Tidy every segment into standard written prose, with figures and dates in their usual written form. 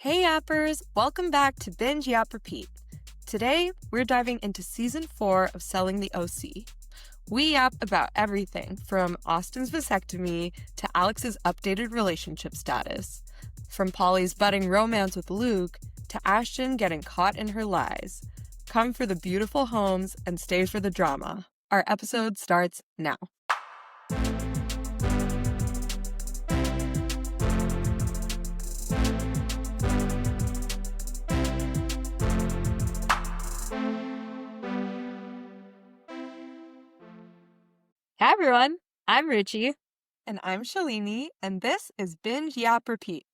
Hey Yappers, welcome back to Binge Yap Repeat. Today, we're diving into season 4 of Selling the OC. We yap about everything from Austin's vasectomy to Alex's updated relationship status, from Polly's budding romance with Luke to Ashton getting caught in her lies. Come for the beautiful homes and stay for the drama. Our episode starts now. Hi everyone, I'm Ruchi. And I'm Shalini, and this is Binge Yap Repeat.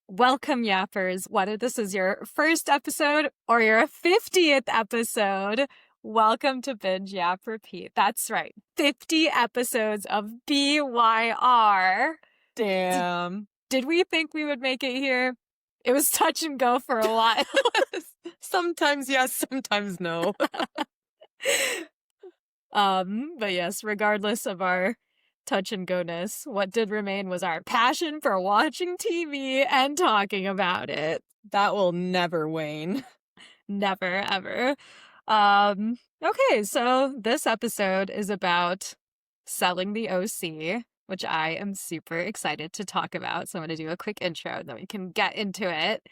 Welcome, Yappers. Whether this is your first episode or your 50th episode, welcome to Binge Yap Repeat. That's right, 50 episodes of BYR. Damn. Did we think we would make it here? It was touch and go for a while. Sometimes yes, sometimes no. But yes, regardless of our touch and go-ness, what did remain was our passion for watching TV and talking about it. That will never wane. Never, ever. Okay, so this episode is about selling the OC, which I am super excited to talk about. So I'm going to do a quick intro, and then we can get into it.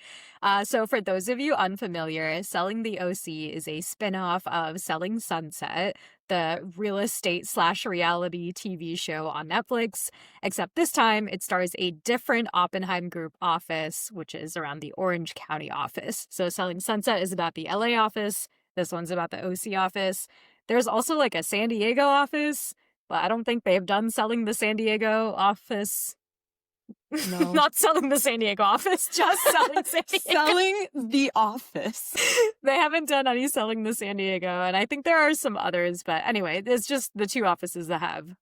So for those of you unfamiliar, Selling the OC is a spinoff of Selling Sunset, the real estate / reality TV show on Netflix, except this time it stars a different Oppenheim Group office, which is around the Orange County office. So Selling Sunset is about the LA office. This one's about the OC office. There's also like a San Diego office, but I don't think they've done Selling the San Diego office. No. Not Selling the San Diego office, just Selling San Diego. Selling the office. They haven't done any Selling the San Diego, and I think there are some others, but anyway, it's just the two offices that have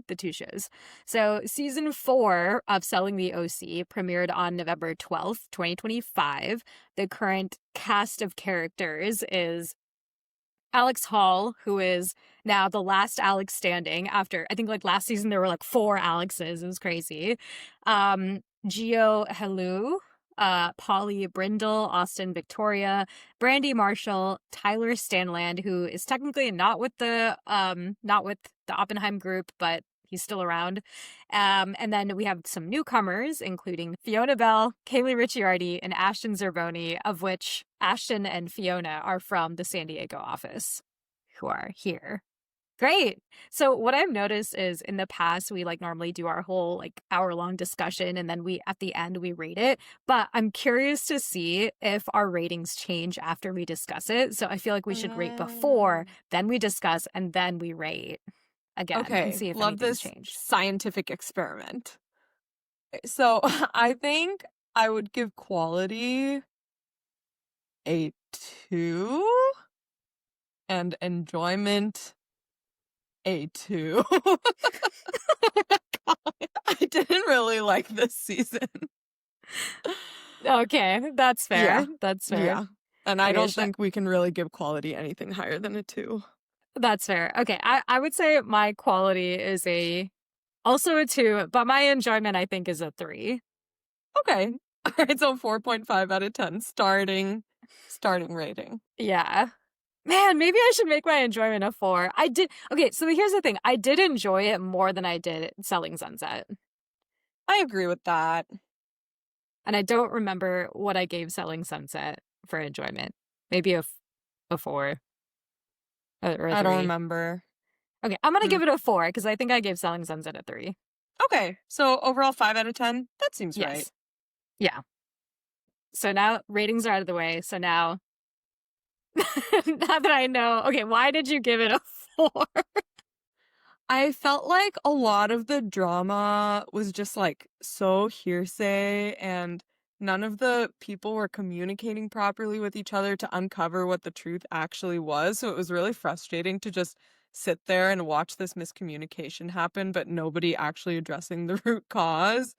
the two shows. So season 4 of Selling the OC premiered on November 12th, 2025. The current cast of characters is Alex Hall, who is now the last Alex standing after, I think like last season there were like 4 Alexes. It was crazy. Gio Helou, Polly Brindle, Austin Victoria, Brandy Marshall, Tyler Stanland, who is technically not with the Oppenheim Group, but he's still around. And then we have some newcomers, including Fiona Bell, Kaylee Ricciardi, and Ashton Zerboni, of which Ashton and Fiona are from the San Diego office, who are here. Great. So what I've noticed is in the past, we like normally do our whole like hour-long discussion, and then at the end, we rate it. But I'm curious to see if our ratings change after we discuss it. So I feel like we should rate before, then we discuss, and then we rate again. Okay, and see if love anything's this changed. scientific experiment. So I think I would give quality a 2 and enjoyment a 2. I didn't really like this season. Okay, that's fair. Yeah. That's fair. Yeah. And I Okay, don't think we can really give quality anything higher than a 2. That's fair. Okay, I would say my quality is also a 2, but my enjoyment I think is a 3. Okay. All right, so 4.5 out of 10 starting rating. Yeah. Man, maybe I should make my enjoyment a 4. Okay, so here's the thing. I did enjoy it more than I did Selling Sunset. I agree with that. And I don't remember what I gave Selling Sunset for enjoyment. Maybe a 4. Or a 3. I don't remember. Okay, I'm going to give it a 4 because I think I gave Selling Sunset a 3. Okay, so overall 5 out of 10. That seems Yes. right. Yeah. So now ratings are out of the way. So now that I know, okay, why did you give it a 4? I felt like a lot of the drama was just like so hearsay, and none of the people were communicating properly with each other to uncover what the truth actually was. So it was really frustrating to just sit there and watch this miscommunication happen, but nobody actually addressing the root cause.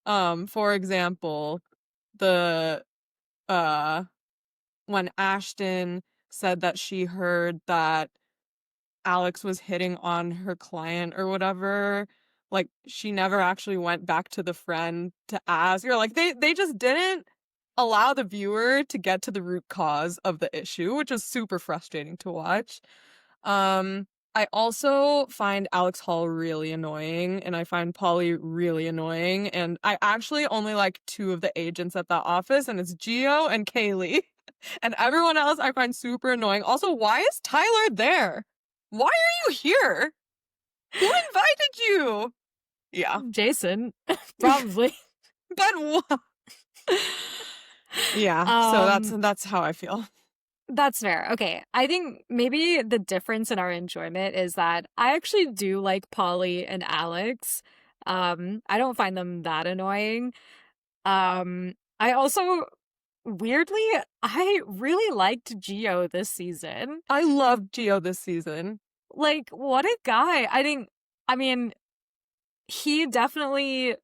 For example, the when Ashton said that she heard that Alex was hitting on her client or whatever, like she never actually went back to the friend to ask, or like they just didn't allow the viewer to get to the root cause of the issue, which is super frustrating to watch. I also find Alex Hall really annoying, and I find Polly really annoying, and I actually only like two of the agents at that office, and it's Gio and Kaylee. And everyone else I find super annoying. Also, why is Tyler there? Why are you here? Who invited you? Yeah. Jason, probably. But what? Yeah, so that's how I feel. That's fair. Okay. I think maybe the difference in our enjoyment is that I actually do like Polly and Alex. I don't find them that annoying. I also weirdly I really liked Gio this season. I loved Gio this season. Like, what a guy. I mean, he definitely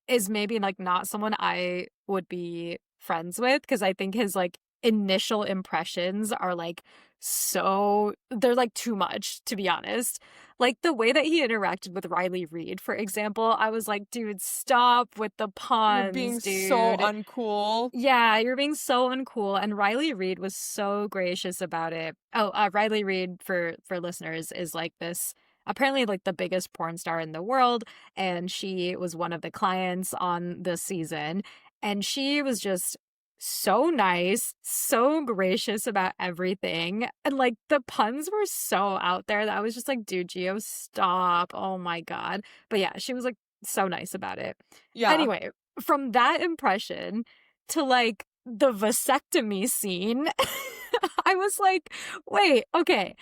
is maybe like not someone I would be friends with because I think his like initial impressions are like they're like too much, to be honest. Like the way that he interacted with Riley Reid, for example, I was like, dude, stop with the You're being puns, dude. so uncool. Yeah, you're being so uncool. And Riley Reid was so gracious about it. Oh, Riley Reid, for listeners, is like this apparently like the biggest porn star in the world, and she was one of the clients on this season, and she was just so nice, so gracious about everything. And like the puns were so out there that I was just like, dude, Gio, stop. Oh my God. But yeah, she was like so nice about it. Yeah. Anyway, from that impression to like the vasectomy scene, I was like, wait, okay.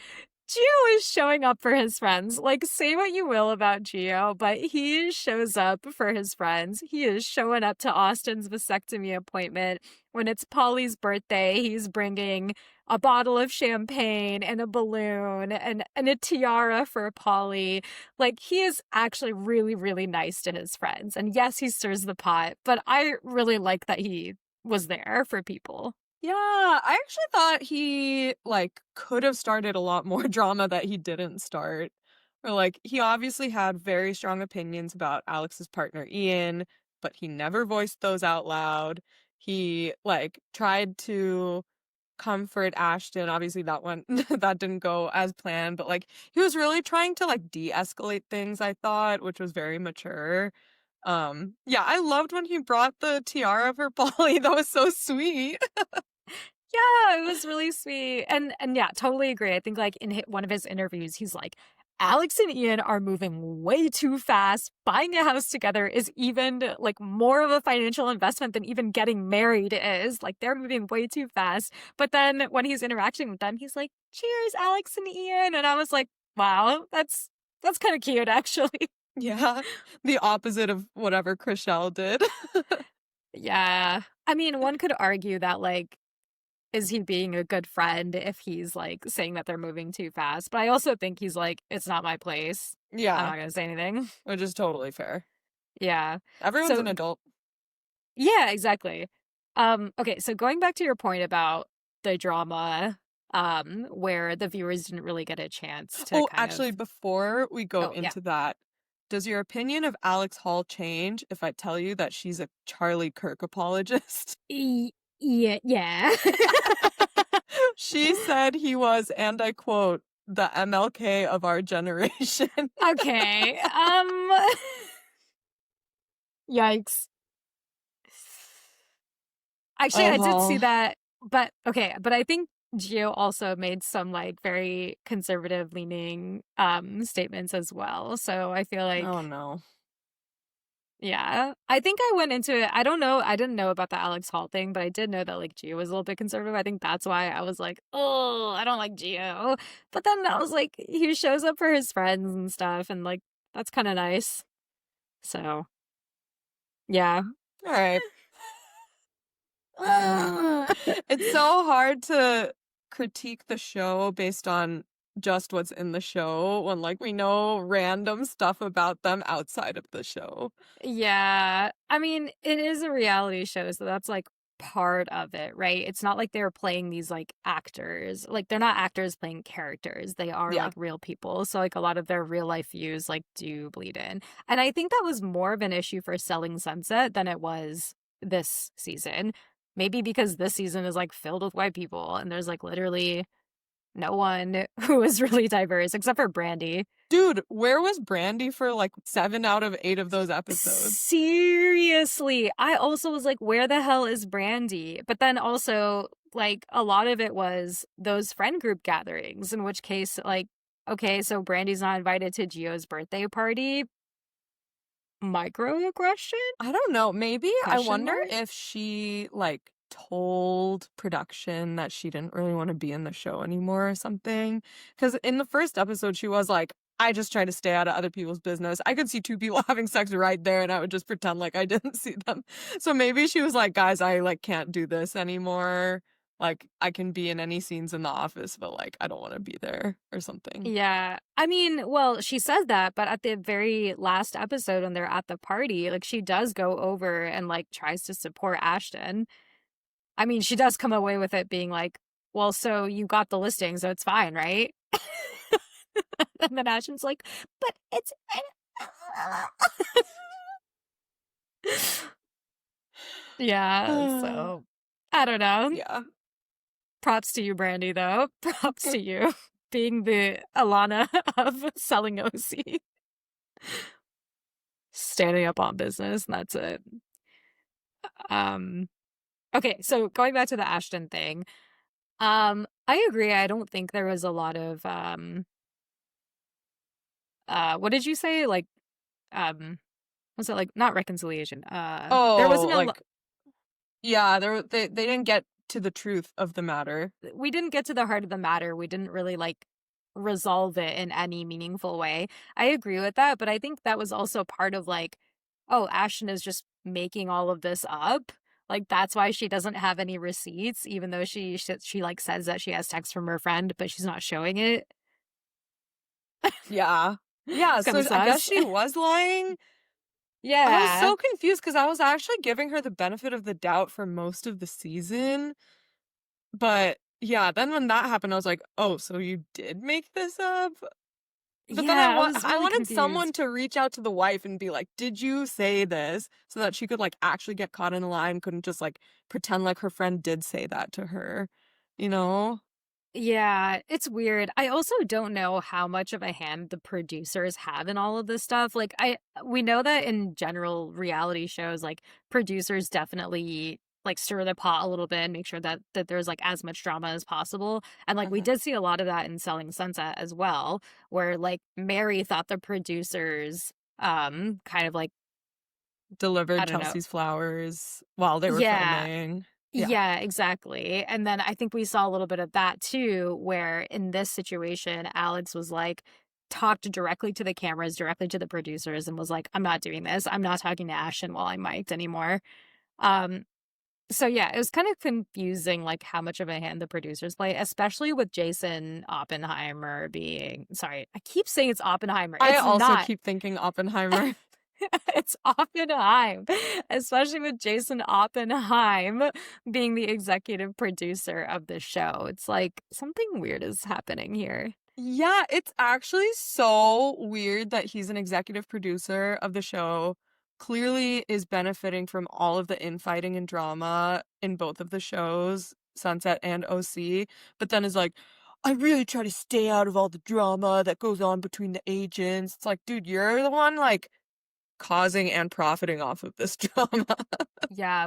Gio is showing up for his friends. Like, say what you will about Gio, but he shows up for his friends. He is showing up to Austin's vasectomy appointment. When it's Polly's birthday, he's bringing a bottle of champagne and a balloon and a tiara for Polly. Like, he is actually really, really nice to his friends. And yes, he stirs the pot, but I really like that he was there for people. Yeah, I actually thought he, like, could have started a lot more drama that he didn't start. Or, like, he obviously had very strong opinions about Alex's partner, Ian, but he never voiced those out loud. He, like, tried to comfort Ashton. Obviously, that didn't go as planned, but, like, he was really trying to, like, de-escalate things, I thought, which was very mature. Yeah, I loved when he brought the tiara for Polly. That was so sweet. Yeah, it was really sweet. And yeah, totally agree. I think like in one of his interviews, he's like, Alex and Ian are moving way too fast. Buying a house together is even like more of a financial investment than even getting married is. Like they're moving way too fast. But then when he's interacting with them, he's like, cheers, Alex and Ian. And I was like, wow, that's kind of cute, actually. Yeah, the opposite of whatever Chriselle did. Yeah. I mean, one could argue that like, is he being a good friend if he's like saying that they're moving too fast? But I also think he's like, it's not my place. Yeah. I'm not gonna say anything. Which is totally fair. Yeah. Everyone's an adult. Yeah, exactly. Okay, so going back to your point about the drama, where the viewers didn't really get a chance to actually, before we go into that, does your opinion of Alex Hall change if I tell you that she's a Charlie Kirk apologist? Yeah. She said he was, and I quote, the MLK of our generation. Okay. Yikes. Actually, I did see that, but okay, but I think Gio also made some like very conservative leaning statements as well. So I feel like, oh no. Yeah. I think I went into it. I don't know. I didn't know about the Alex Hall thing, but I did know that like Gio was a little bit conservative. I think that's why I was like, oh, I don't like Gio. But then I was like, he shows up for his friends and stuff, and like that's kind of nice. So, yeah. All right. It's so hard to critique the show based on just what's in the show when like we know random stuff about them outside of the show. Yeah. I mean, it is a reality show, so that's like part of it, right? It's not like they're playing these like actors. Like they're not actors playing characters. They are like real people. So like a lot of their real life views like do bleed in. And I think that was more of an issue for Selling Sunset than it was this season. maybe because this season is like filled with white people and there's like literally no one who is really diverse except for Brandy. Dude, where was Brandy for like 7 out of 8 of those episodes? Seriously, I also was like, where the hell is Brandy? But then also, like, a lot of it was those friend group gatherings, in which case, like, okay, so Brandy's not invited to Gio's birthday party. Microaggression? I don't know. Maybe I Question wonder mark? if she like told production that she didn't really want to be in the show anymore or something. Because in the first episode, she was like, I just try to stay out of other people's business. I could see 2 people having sex right there and I would just pretend like I didn't see them. So maybe she was like, guys, I like can't do this anymore. Like I can be in any scenes in the office, but like I don't want to be there or something. Yeah. I mean, well, she says that, but at the very last episode when they're at the party, like, she does go over and, like, tries to support Ashton. I mean, she does come away with it being like, well, so you got the listing, so it's fine, right? And then Ashton's like, but it's. Yeah, so I don't know. Yeah. Props to you, Brandy, though. Props to you being the Alana of selling OC. Standing up on business, and that's it. Um, okay, so going back to the Ashton thing, I agree. I don't think there was a lot of what did you say? Like, was it like not reconciliation? There Oh, wasn't a like yeah, they didn't get to the truth of the matter. we didn't get to the heart of the matter. We didn't really like resolve it in any meaningful way. I agree with that, but I think that was also part of like, oh, Ashton is just making all of this up. Like that's why she doesn't have any receipts, even though she like says that she has text from her friend, but she's not showing it. Yeah. Yeah, It's kind so of I guess sus. she was lying. I was Yeah. so confused because I was actually giving her the benefit of the doubt for most of the season. But yeah, then when that happened, I was like, oh, so you did make this up? But then Yeah, I was I really wanted someone confused. to reach out to the wife and be like, did you say this? So that she could like actually get caught in a lie and couldn't just like pretend like her friend did say that to her, you know? Yeah, it's weird. I also don't know how much of a hand the producers have in all of this stuff. Like we know that in general reality shows like producers definitely like stir the pot a little bit and make sure that there's like as much drama as possible. And like we Mhm. did see a lot of that in Selling Sunset as well, where like Mary thought the producers kind of like I Delivered don't know. Chelsea's flowers while they were Yeah, filming. Yeah. yeah, exactly. And then I think we saw a little bit of that too, where in this situation, Alex was like, talked directly to the cameras, directly to the producers, and was like, I'm not doing this. I'm not talking to Ashton while I'm mic'd anymore. Um, so yeah, it was kind of confusing, like how much of a hand the producers play, especially with Jason Oppenheimer being, sorry, I keep saying it's Oppenheimer. I It's also not. keep thinking Oppenheimer. It's Oppenheim, especially with Jason Oppenheim being the executive producer of the show. It's like something weird is happening here. Yeah, it's actually so weird that he's an executive producer of the show, clearly is benefiting from all of the infighting and drama in both of the shows, Sunset and OC, but then is like, I really try to stay out of all the drama that goes on between the agents. It's like, dude, you're the one like causing and profiting off of this drama. Yeah.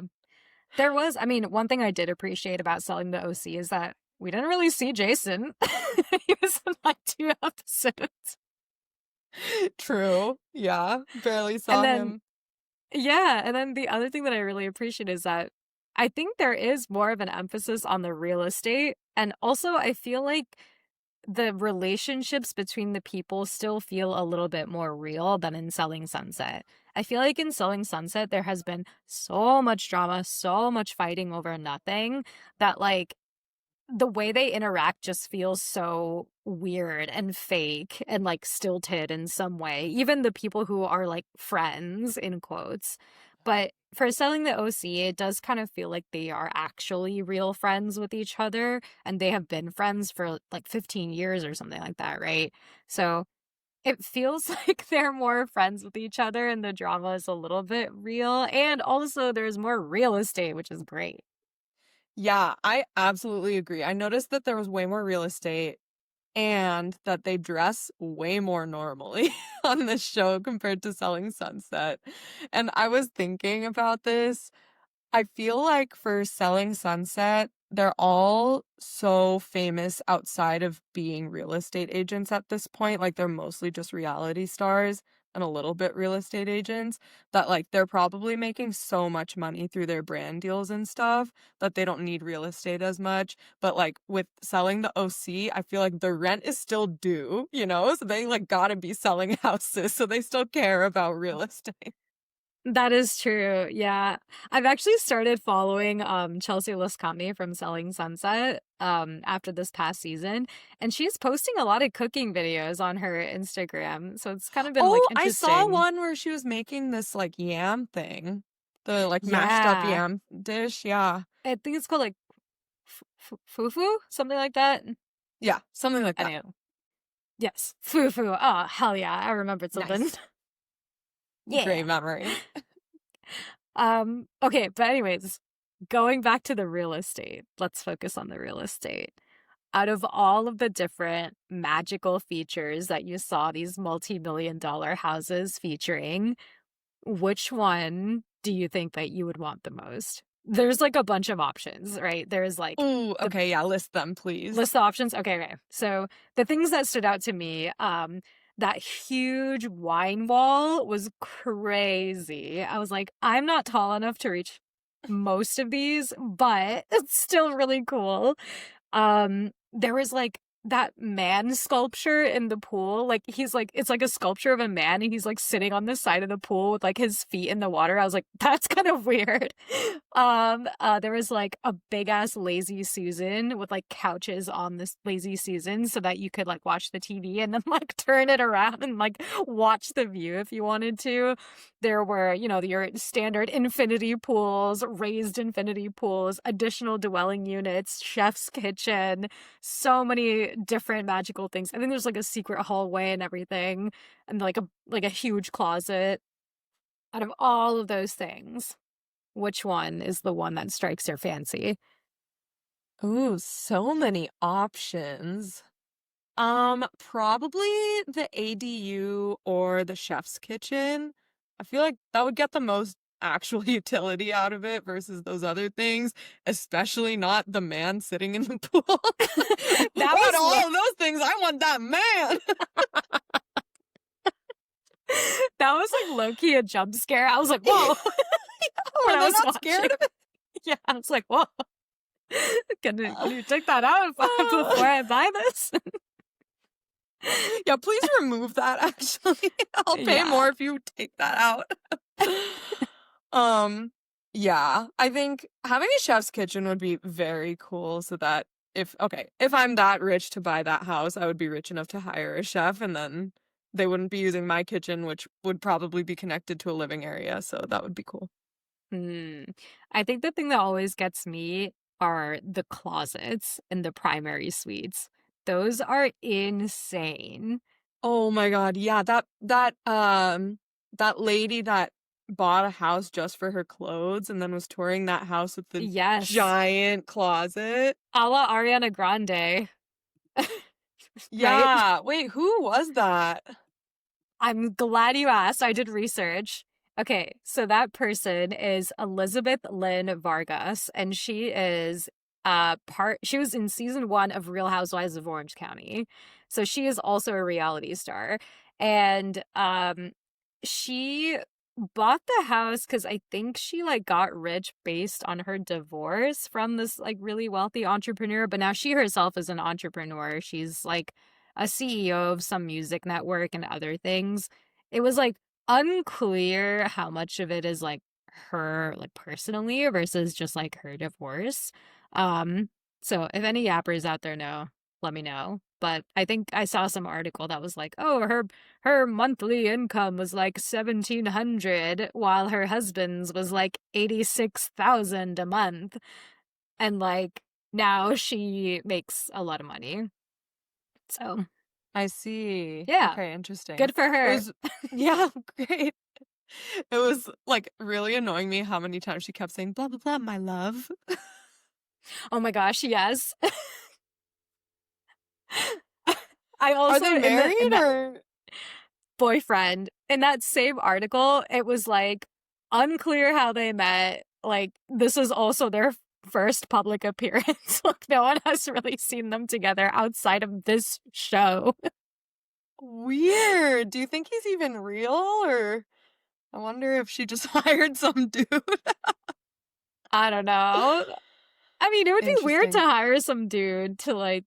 There was, I mean, one thing I did appreciate about selling the OC is that we didn't really see Jason. He was in like 2 episodes. True. Yeah, barely And saw then, him. yeah. And then the other thing that I really appreciate is that I think there is more of an emphasis on the real estate. And also, I feel like the relationships between the people still feel a little bit more real than in Selling Sunset. I feel like in Selling Sunset, there has been so much drama, so much fighting over nothing that, like, the way they interact just feels so weird and fake and like stilted in some way. Even the people who are like friends in quotes. But for Selling the OC, it does kind of feel like they are actually real friends with each other and they have been friends for like 15 years or something like that, right? So it feels like they're more friends with each other and the drama is a little bit real. And also there's more real estate, which is great. Yeah, I absolutely agree. I noticed that there was way more real estate and that they dress way more normally on this show compared to Selling Sunset. And I was thinking about this. I feel like for Selling Sunset, they're all so famous outside of being real estate agents at this point. Like they're mostly just reality stars and a little bit real estate agents that like they're probably making so much money through their brand deals and stuff that they don't need real estate as much. But like with selling the OC, I feel like the rent is still due, you know? So they like gotta be selling houses. So they still care about real estate. That is true. Yeah. I've actually started following Chelsea Lascombe from Selling Sunset after this past season, and she's posting a lot of cooking videos on her Instagram. So it's kind of been like Oh, I saw interesting. one where she was making this, like, yam thing. The, like, mashed up Yeah. yam dish, yeah. I think it's called like fufu, something like that. Yeah, something like I that. know. Yes. Fufu. Oh, hell yeah. I remembered something. Nice. Yeah. Great memory. Okay, but anyways, going back to the real estate, let's focus on the real estate. Out of all of the different magical features that you saw these multi-million dollar houses featuring, which one do you think that you would want the most? There's like a bunch of options, right? There's like Ooh, the okay, yeah, list them, please. list the options. Okay, okay. So the things that stood out to me, that huge wine wall was crazy. I was like, I'm not tall enough to reach most of these, but it's still really cool. There was like that man sculpture in the pool. Like he's like it's like a sculpture of a man and he's like sitting on the side of the pool with like his feet in the water. I was like, that's kind of weird. There was like a big ass lazy Susan with like couches on this lazy Susan so that you could like watch the TV and then like turn it around and like watch the view if you wanted to. There were, you know, your standard infinity pools, raised infinity pools, additional dwelling units, chef's kitchen, so many different magical things. I think there's like a secret hallway and everything, and like a huge closet. Out of all of those things, which one is the one that strikes your fancy? Ooh, so many options. Probably the ADU or the chef's kitchen. I feel like that would get the most actual utility out of it versus those other things, especially not the man sitting in the pool. That What was all of those things? I want that man. that was like low key a jump scare. I was like, whoa, when Were I they was not watching. scared of it? Yeah, I was like, whoa. Can you take that out before I buy this? Yeah, please remove that actually. I'll pay Yeah. more if you take that out. Um, yeah, I think having a chef's kitchen would be very cool so that if I'm that rich to buy that house, I would be rich enough to hire a chef and then they wouldn't be using my kitchen, which would probably be connected to a living area, so that would be cool. Hmm. I think the thing that always gets me are the closets in the primary suites. Those are insane. Oh my God, yeah, that lady that bought a house just for her clothes and then was touring that house with the Yes. giant closet. A la Ariana Grande, right? Yeah, wait, who was that? I'm glad you asked. I did research. Okay, so that person is Elizabeth Lynn Vargas, and she was in season 1 of Real Housewives of Orange County. So she is also a reality star. And she bought the house because I think she like got rich based on her divorce from this like really wealthy entrepreneur, but now she herself is an entrepreneur. She's like a CEO of some music network and other things. It was like unclear how much of it is like her like personally versus just like her divorce. Um, so if any yappers out there know, let me know. But I think I saw some article that was like, oh, her monthly income was like 1,700 while her husband's was like 86,000 a month. And like now she makes a lot of money. So, I see. yeah, Okay, interesting. good for It her. was yeah, great. It was, like, really annoying me how many times she kept saying, "Blah, blah, blah, my love." Oh my gosh, yes. I Are also they in married that or? boyfriend in that same article, it was like unclear how they met. Like this is also their first public appearance. Like no one has really seen them together outside of this show. Weird. Do you think he's even real, or I wonder if she just hired some dude? I don't know. I mean, it would be weird to Interesting. hire some dude to like,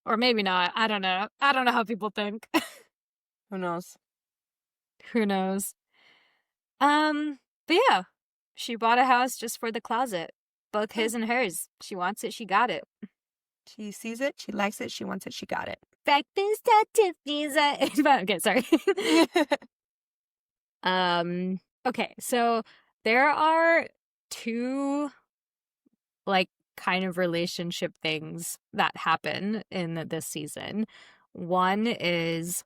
or maybe not. I don't know. I don't know how people think. Who knows? Who knows? But yeah, she bought a house just for the closet, both Huh. his and hers. She wants it, she got it. She sees it, she likes it, she wants it, she got it. Breakfast at Tiffany's. Okay, sorry. Okay, so there are two like kind of relationship things that happen in this season. One is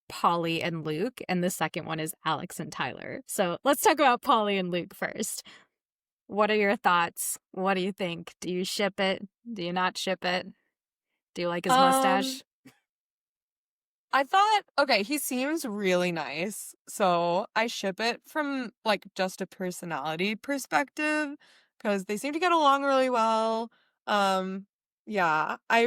Polly and Luke, and the second one is Alex and Tyler. So let's talk about Polly and Luke first. What are your thoughts? What do you think? Do you ship it? Do you not ship it? Do you like his um, mustache? I thought, okay, he seems really nice, so I ship it from like just a personality perspective because they seem to get along really well. Um, yeah, I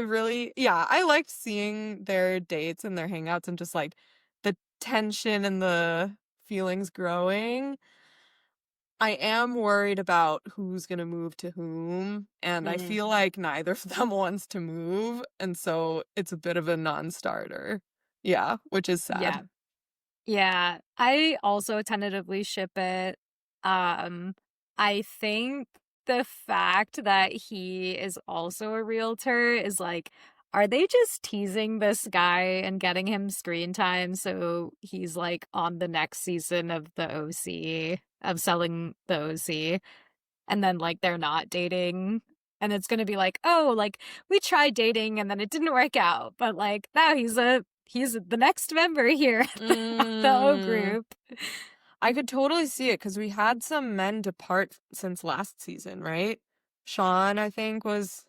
liked seeing their dates and their hangouts and just like the tension and the feelings growing. I am worried about who's gonna move to whom, and I Mm, feel like neither of them wants to move, and so it's a bit of a non-starter. Yeah, which is yeah. sad. Yeah. I also tentatively ship it. Um, I think the fact that he is also a realtor is like, are they just teasing this guy and getting him screen time so he's like on the next season of the OC, of selling the OC? And then like they're not dating, and it's going to be like, oh, like we tried dating and then it didn't work out, but like now he's the next member here at the O Mm, group. I could totally see it because we had some men depart since last season, right? Sean, I think, was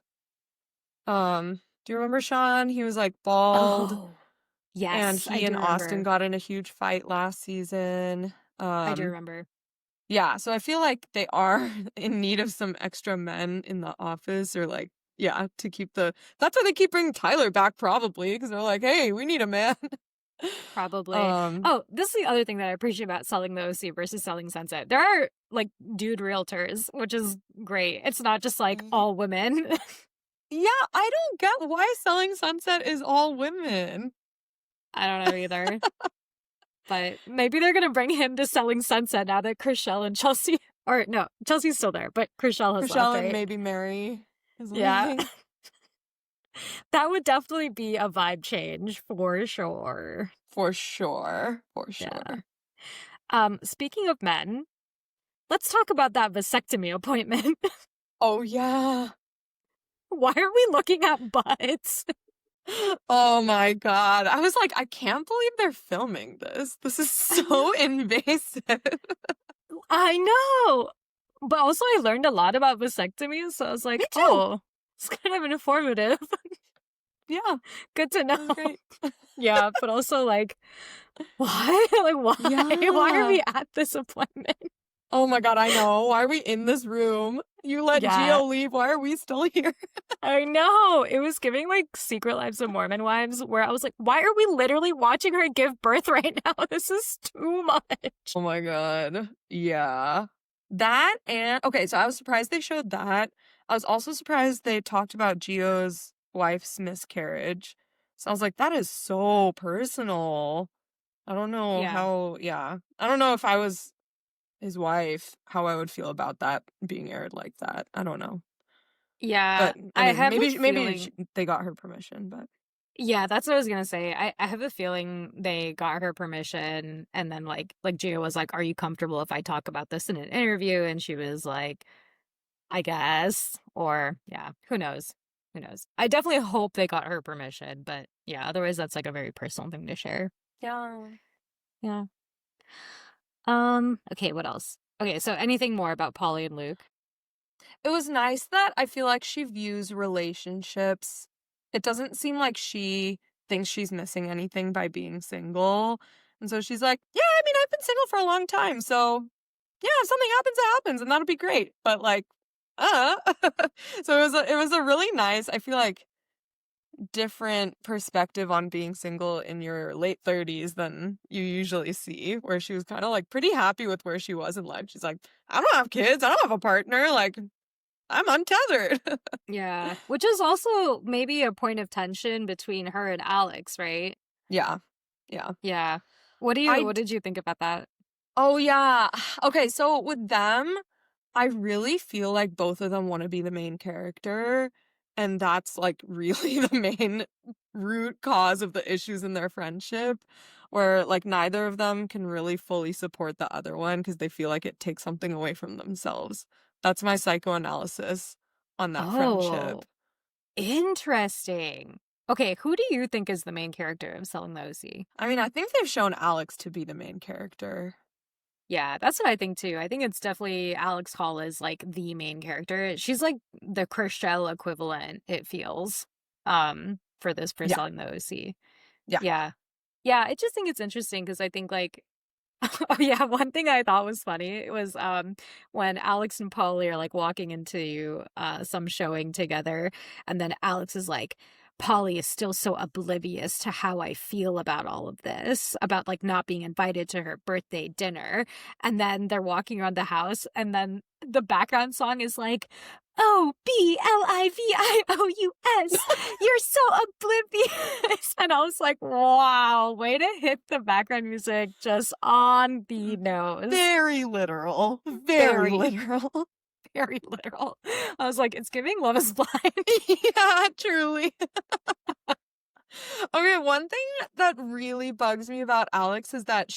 do you remember Sean? He was like bald, Oh and yes, I he do and Austin remember. got in a huge fight last season. I do Um, remember. Yeah, so I feel like they are in need of some extra men in the office or like, yeah, to keep that's why they keep bringing Tyler back probably because they're like, hey, we need a man. Probably. Um, Oh, this is the other thing that I appreciate about selling the OC versus selling Sunset. There are like dude realtors, which is great. It's not just like y- all women. yeah, I don't get why Selling Sunset is all women. I don't know either. But maybe they're gonna bring him to Selling Sunset now that Chriselle and Chelsea, or no, Chelsea's still there, but Chriselle has left, Rochelle and right? maybe Mary is Yeah, leaving. that would definitely be a vibe change for sure. For sure. For Yeah. sure. Speaking of men, let's talk about that vasectomy appointment. Oh, yeah. Why are we looking at butts? Oh my God. I was like, I can't believe they're filming this. This is I know. so invasive. I know. But also, I learned a lot about vasectomies, so I was Me like, too. oh, it's kind of informative. Yeah, Good to it know. was great. Yeah, but also, like, why? Like, why? Why are Yeah. we at this appointment? Oh my God, I know. Why are we in this room? You let Yeah, Gio leave. Why are we still here? I know. It was giving like Secret Lives of Mormon vibes where I was like, why are we literally watching her give birth right now? This is too much. Oh my God. Yeah. That and okay, so I was surprised they showed that. I was also surprised they talked about Gio's wife's miscarriage. So I was like, that is so personal. I don't know Yeah. how, yeah. I don't know if I was his wife, how I would feel about that being aired like that. I don't know. Yeah. But I I mean, have a maybe feeling. they got her permission, but Yeah, that's what I was gonna say. I have a feeling they got her permission and then like Gio was like, are you comfortable if I talk about this in an interview? And she was like, I guess. Or yeah, who knows? Who knows? I definitely hope they got her permission, but yeah, otherwise that's like a very personal thing to share. yeah. Yeah. Okay, what else? Okay, so anything more about Polly and Luke? It was nice that I feel like she views relationships. It doesn't seem like she thinks she's missing anything by being single. And so she's like, yeah, I mean, I've been single for a long time. So yeah, if something happens, it happens, and that'll be great. But like, uh, so it was a really nice, I feel like, different perspective on being single in your late 30s than you usually see, where she was kind of like pretty happy with where she was in life. She's like, I don't have kids, I don't have a partner, like I'm untethered. Yeah. Which is also maybe a point of tension between her and Alex, right? Yeah. Yeah. Yeah. I What did you think about that? Oh yeah. Okay, so with them, I really feel like both of them want to be the main character, and that's like really the main root cause of the issues in their friendship, where like neither of them can really fully support the other one because they feel like it takes something away from themselves. That's my psychoanalysis on that Oh, friendship. interesting. Okay, who do you think is the main character of Selling the OC? I mean, I think they've shown Alex to be the main character. Yeah, that's what I think too. I think it's definitely Alex Hall is like the main character. She's like the Chriselle equivalent, it feels, for Yeah. Selling the OC. Yeah. Yeah. Yeah, I just think it's interesting because I think like oh yeah, one thing I thought was funny was when Alex and Polly are like walking into some showing together, and then Alex is like, Polly is still so oblivious to how I feel about all of this, about like not being invited to her birthday dinner. And then they're walking around the house, and then the background song is like, OBLIVIOUS. You're so oblivious. And I was like, wow, way to hit the background music just on the nose. Very literal. Very Very, literal. very literal. I was like, it's giving Love is Blind. Yeah, truly. Okay, one thing that really bugs me about Alex is that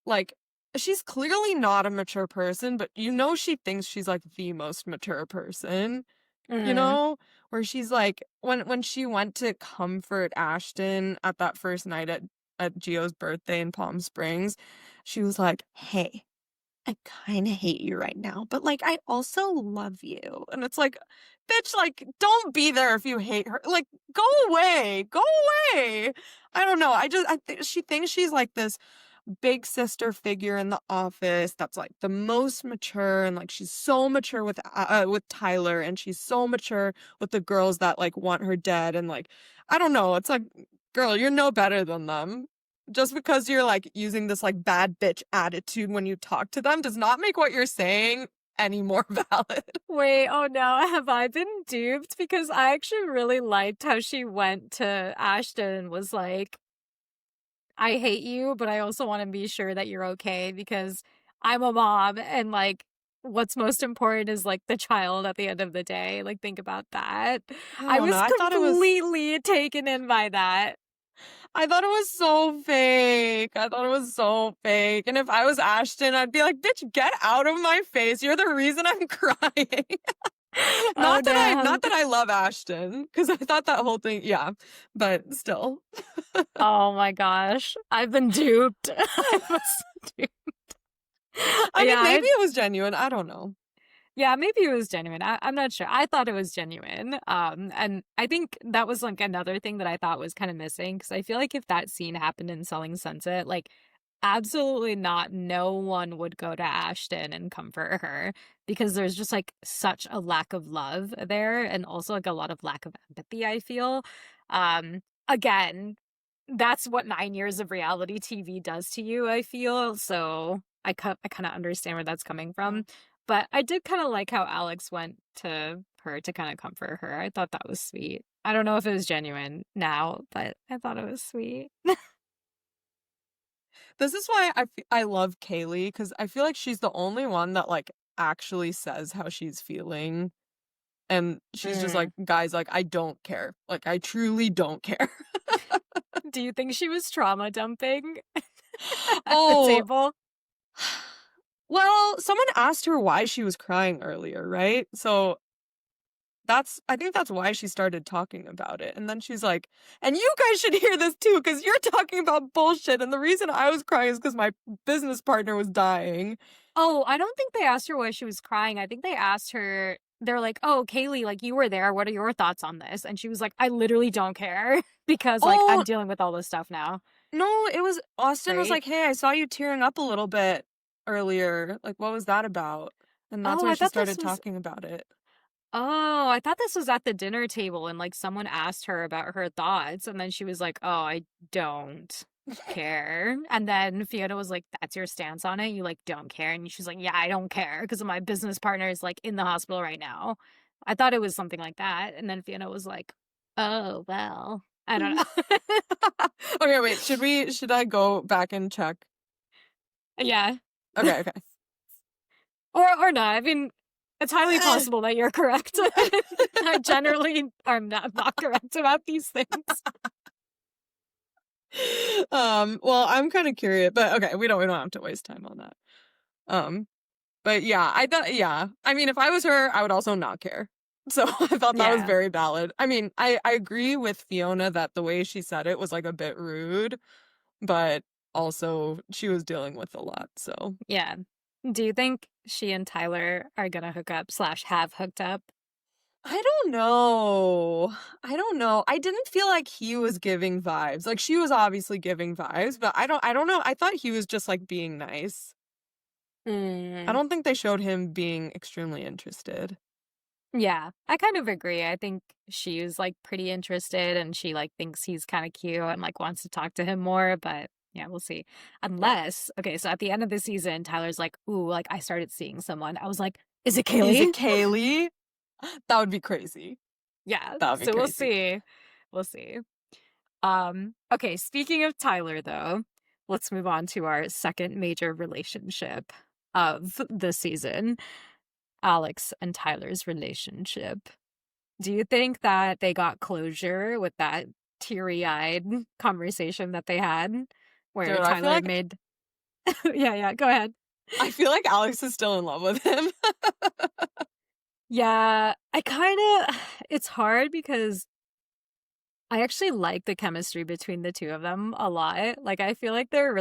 like, she's clearly not a mature person, but she thinks she's like the most mature person, Mm. where she's like, when she went to comfort Ashton at that first night at Gio's birthday in Palm Springs, she was like, hey, I kind of hate you right now, but like I also love you. And it's like, bitch, like don't be there if you hate her. Like go away. Go away. I don't know. She thinks she's like this big sister figure in the office that's like the most mature, and like she's so mature with Tyler, and she's so mature with the girls that like want her dead, and like I don't know, it's like, girl, you're no better than them. Just because you're like using this like bad bitch attitude when you talk to them does not make what you're saying any more valid. Wait, oh no, have I been duped? Because I actually really liked how she went to Ashton and was like, I hate you, but I also want to be sure that you're okay because I'm a mom and like what's most important is like the child at the end of the day. Like think about that. I I don't know. was completely taken in by that. I thought it was so fake. I thought it was so fake. And if I was Ashton, I'd be like, bitch, get out of my face. You're the reason I'm crying. Oh damn. Not that I love Ashton, because I thought that whole thing, yeah, but still. Oh my gosh. I've been duped. I was duped. I mean, Yeah, maybe it was genuine. I don't know. yeah, maybe it was genuine. I'm not sure. I thought it was genuine. And I think that was like another thing that I thought was kind of missing because I feel like if that scene happened in Selling Sunset, like absolutely not, no one would go to Ashton and comfort her because there's just like such a lack of love there and also like a lot of lack of empathy, I feel. Again, that's what 9 years of reality TV does to you, I feel. So I kind of understand where that's coming from. But I did kind of like how Alex went to her to kind of comfort her. I thought that was sweet. I don't know if it was genuine now, but I thought it was sweet. This is why I love Kaylee, because I feel like she's the only one that like actually says how she's feeling. And she's just like, Mm. guys, like, I don't care. Like, I truly don't care. Do you think she was trauma dumping at the Oh, table? well, someone asked her why she was crying earlier, right? So I think that's why she started talking about it. And then she's like, and you guys should hear this too, because you're talking about bullshit. And the reason I was crying is because my business partner was dying. Oh, I don't think they asked her why she was crying. I think they asked her, they're like, oh, Kaylee, like you were there. What are your thoughts on this? And she was like, I literally don't care because like I'm Oh, dealing with all this stuff now. no, it was Austin was Right? like, "Hey, I saw you tearing up a little bit earlier. Like, what was that about?" And that's Oh, when I she thought this started was talking about it. Oh, I thought this was at the dinner table and like someone asked her about her thoughts and then she was like, "Oh, I don't care." And then Fiona was like, "That's your stance on it? You like don't care?" And she's like, "Yeah, I don't care because my business partner is like in the hospital right now." I thought it was something like that. And then Fiona was like, "Oh, well, I don't know." Okay, wait, should I go back and check? Yeah. Okay, okay. Or not. I mean, it's highly possible that you're correct. I generally am not correct about these things. Well, I'm kind of curious, but okay, we don't have to waste time on that. Um, but yeah, I thought, yeah. I mean, if I was her, I would also not care. So I thought that was Yeah. very valid. I mean, I agree with Fiona that the way she said it was like a bit rude, but also she was dealing with a lot, so Yeah. Do you think she and Tyler are gonna hook up slash have hooked up? I don't know. I don't know. I didn't feel like he was giving vibes. Like she was obviously giving vibes, but I don't know. I thought he was just like being nice. I Mm. don't think they showed him being extremely interested. Yeah, I kind of agree. I think she was like pretty interested and she like thinks he's kind of cute and like wants to talk to him more, but yeah, we'll see. Yeah. Unless, okay, so at the end of the season, Tyler's like, "Ooh, like I started seeing someone." I was like, "Is it Is Kaylee?" it Kaylee? That would be crazy. Yeah, That would be so we'll crazy. see. We'll see. Okay, speaking of Tyler though, let's move on to our second major relationship of the season, Alex and Tyler's relationship. Do you think that they got closure with that teary-eyed conversation that they had Dude, where I feel Tyler like made yeah, go ahead. I feel like Alex is still in love with him. Yeah, I kind of it's hard because I actually like the chemistry between the two of them a lot. Like I feel like they're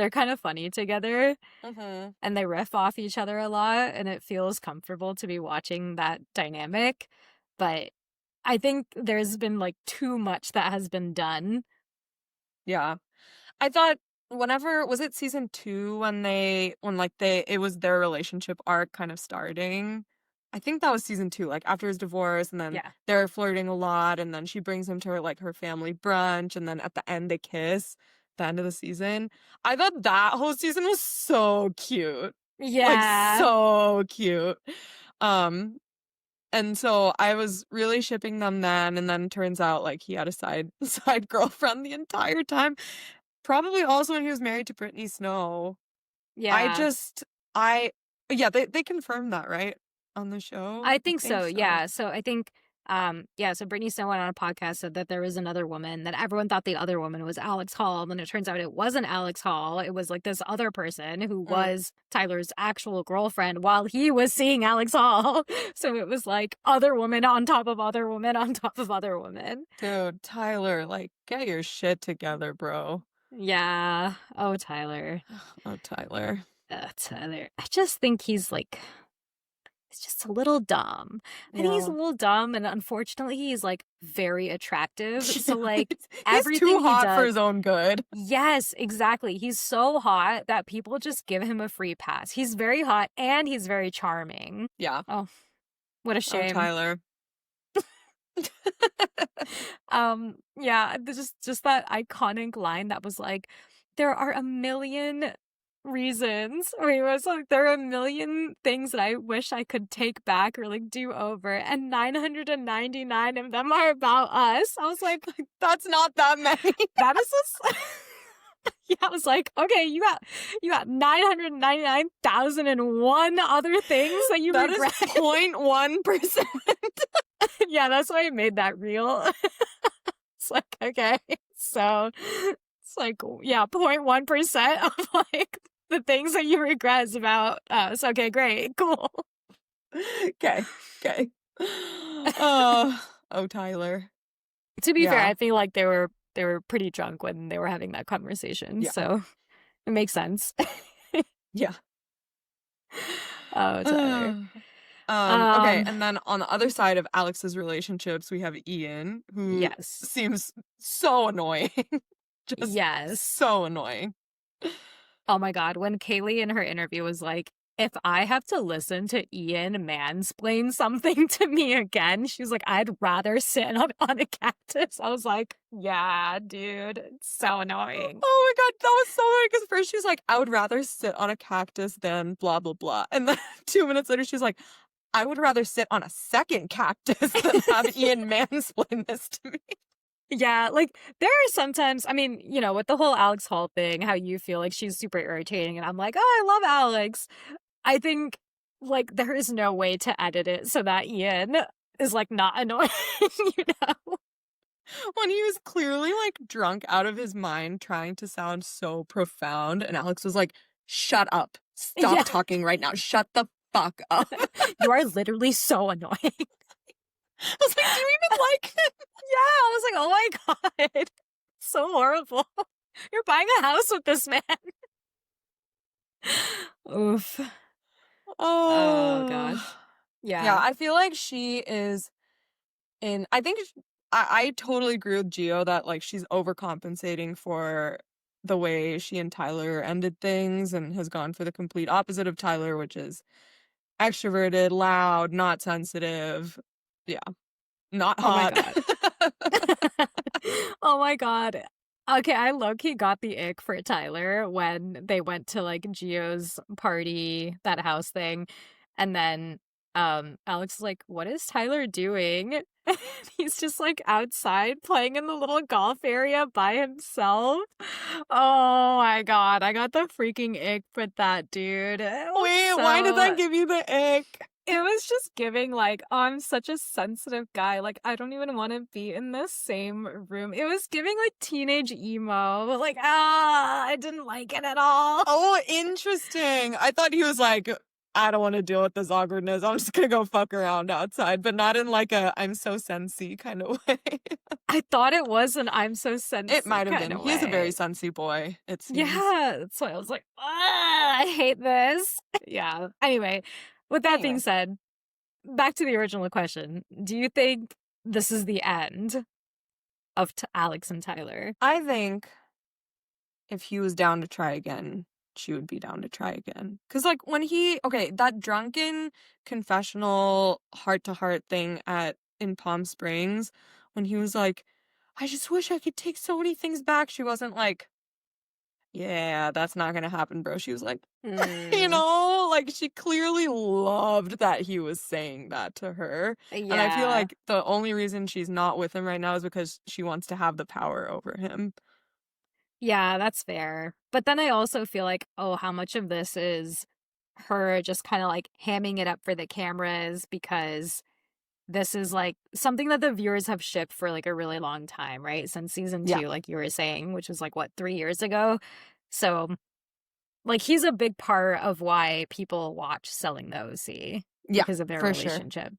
kind of funny together Mhm. and they riff off each other a lot and it feels comfortable to be watching that dynamic. But I think there's been like too much that has been done. Yeah. I thought whenever was it season 2 when it was their relationship arc kind of starting? I think that was season 2, like after his divorce and then Yeah. they're flirting a lot and then she brings him to her family brunch and then at the end they kiss, the end of the season. I thought that whole season was so cute. Like Yeah. so cute. Um and so I was really shipping them then and then turns out like he had a side girlfriend the entire time. Probably also when he was married to Brittany Snow. I Yeah. just I yeah, they confirmed that, right? On the show? I I think think so. so. Yeah. So I think yeah, so Brittany Snow went on a podcast said that there was another woman that everyone thought the other woman was Alex Hall, and then it turns out it wasn't Alex Hall. It was like this other person who Mm, was Tyler's actual girlfriend while he was seeing Alex Hall. So it was like other woman on top of other woman on top of other woman. dude, Tyler, like get your shit together, bro. Yeah. Oh, Tyler. Oh, Tyler. Tyler. I just think he's just a little dumb. I think he's a Yeah. little dumb, and unfortunately, he's like very attractive. Yeah, So, like, he's too everything he hot for does, his own good. yes, exactly. He's so hot that people just give him a free pass. He's very hot and he's very charming. Yeah. Oh, what a Oh, shame. Tyler. Yeah, just that iconic line that was like, there are a million reasons. Or he was like, there are a million things that I wish I could take back or like do over, and 999 of them are about us. I was like, That's not that many. that is just yeah, I was like, okay, you got 999,001 other things that you That is regret. 0.1%. Yeah, that's why I made that real. It's like, okay, so it's like, yeah, 0.1% of like the things that you regret is about us. Okay, great, cool. Okay. Okay. Oh, Tyler. To be fair, Yeah. I feel like they were pretty drunk when they were having that conversation, Yeah. so it makes sense. Yeah. Oh, Tyler. Okay, Um, and then on the other side of Alex's relationships, we have Ian, who yes. seems so annoying. Just Yes. so annoying. Oh my God. When Kaylee in her interview was like, if I have to listen to Ian mansplain something to me again, she was like, I'd rather sit on a cactus. I was like, yeah, dude, it's so annoying. Oh my God, that was so annoying because first she's like, I would rather sit on a cactus than blah, blah, blah. And then 2 minutes later, she's like, I would rather sit on a second cactus than have Ian mansplain this to me. Yeah, like there are sometimes, I mean, with the whole Alex Hall thing, how you feel like she's super irritating, and I'm like, oh, I love Alex. I think like there is no way to edit it so that Ian is like not annoying, you know? When he was clearly like drunk out of his mind trying to sound so profound, and Alex was like, shut up. Stop Yeah, talking right now. Shut the fuck up. you are literally so annoying. I was like, do you even like him? Yeah, I was like, oh my God, so horrible. You're buying a house with this man. Oof. Oh Oh. gosh. Yeah, Yeah. I feel like she is I think I totally agree with Gio that like she's overcompensating for the way she and Tyler ended things and has gone for the complete opposite of Tyler, which is extroverted, loud, not sensitive. Yeah, not Oh my hot. God. Oh my God. Okay, I low-key got the ick for Tyler when they went to like Gio's party, that house thing, and then Alex is like, what is Tyler doing? He's just like outside playing in the little golf area by himself. Oh my God, I got the freaking ick for that dude. Wait, why did that give you the ick? It was just giving like, oh, I'm such a sensitive guy. Like, I don't even want to be in the same room. It was giving like teenage emo. Like, I didn't like it at all. Oh, interesting. I thought he was like, I don't want to deal with this awkwardness. I'm just gonna go fuck around outside, but not in like a I'm so sensy kind of way. I thought it was an I'm so It sensitive might have kind been. of He is a very way. sensy boy, it seems. Yeah, that's why I was like, I hate this. Yeah. Anyway, with that being Anyway, said, back to the original question. Do you think this is the end of Alex and Tyler? I think if he was down to try again, she would be down to try again. Cause like that drunken confessional heart to heart thing in Palm Springs, when he was like, I just wish I could take so many things back. She wasn't like, yeah, that's not gonna happen, bro. She was like, Hmm. like she clearly loved that he was saying that to her. And I feel Yeah. like the only reason she's not with him right now is because she wants to have the power over him. Yeah, that's fair. But then I also feel like, oh, how much of this is her just kind of like hamming it up for the cameras because this is like something that the viewers have shipped for like a really long time, right? Since season Yeah. 2, like you were saying, which was like what, 3 years ago? So, like, he's a big part of why people watch Selling the OC Yeah, because of their for sure. relationship.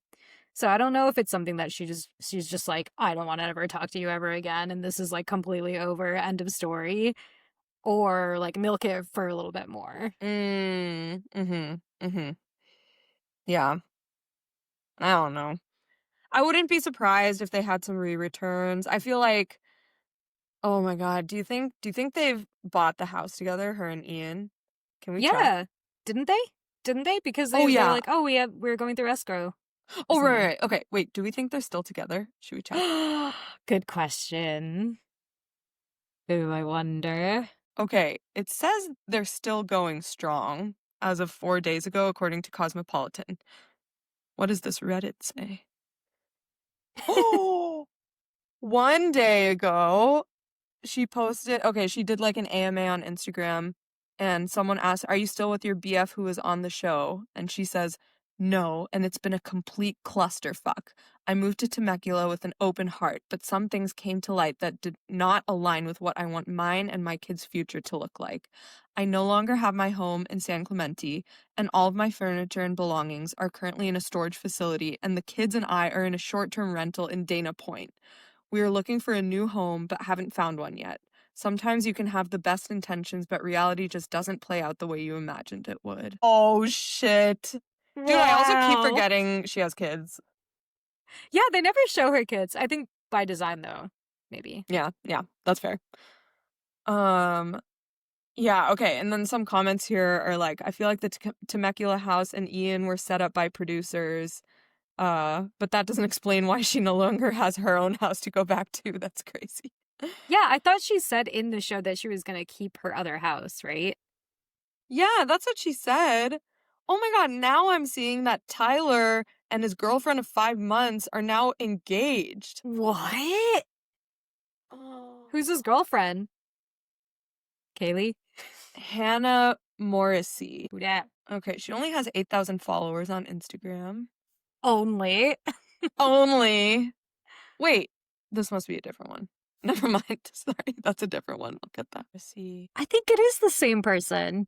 So I don't know if it's something that she's just like, I don't want to ever talk to you ever again, and this is like completely over, end of story, or like milk it for a little bit more. Mm-hmm. Yeah. I don't know. I wouldn't be surprised if they had some re-returns. I feel like, oh my God, do you think they've bought the house together, her and Ian? Can we check? Yeah, didn't they? Didn't they? Because Oh they were yeah. like, oh, we're going through escrow or Oh right, something. right. Okay, wait, do we think they're still together? Should we check? Good question. Ooh, I wonder. Okay, it says they're still going strong as of 4 days ago, according to Cosmopolitan. What does this Reddit say? Oh, 1 day ago, she did like an AMA on Instagram, and someone asked, are you still with your BF who was on the show? And she says, no, and it's been a complete clusterfuck. I moved to Temecula with an open heart, but some things came to light that did not align with what I want mine and my kids' future to look like. I no longer have my home in San Clemente, and all of my furniture and belongings are currently in a storage facility, and the kids and I are in a short-term rental in Dana Point. We are looking for a new home but haven't found one yet. Sometimes you can have the best intentions, but reality just doesn't play out the way you imagined it would. Oh, shit. Dude, I also keep Wow. forgetting she has kids. Yeah, they never show her kids. I think by design, though, maybe. Yeah, that's fair. Yeah, okay, and then some comments here are like, I feel like the Temecula house and Ian were set up by producers, but that doesn't explain why she no longer has her own house to go back to. That's crazy. Yeah, I thought she said in the show that she was going to keep her other house, right? Yeah, that's what she said. Oh my god, now I'm seeing that Tyler and his girlfriend of 5 months are now engaged. What? Who's his girlfriend? Kaylee? Hannah Morrissey. Who dat? Okay, she only has 8,000 followers on Instagram. Only. Only. Wait, this must be a different one. Never mind. Sorry, that's a different one. Look at that. Let's see. I think it is the same person.